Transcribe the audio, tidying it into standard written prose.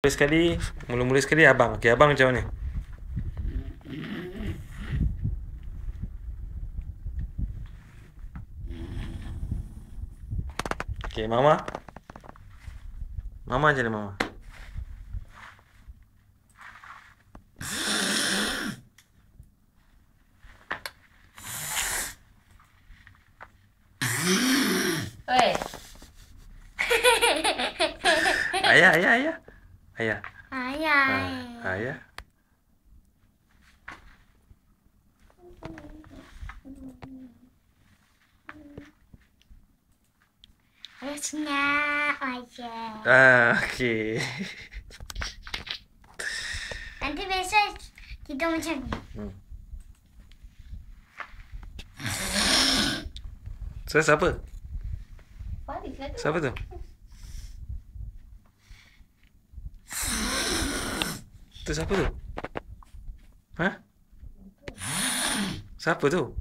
Mula-mula sekali abang. Okey, abang macam mana? Okey, mama. Mama je lah mama. Oi. Ayah. Ayah. Ayah. Ayah. Senyap aja. Okey. Nanti besok tidur macam ni. So, siapa? Faris lah tu. Siapa tu? Tu siapa tu? Ha? Siapa tu?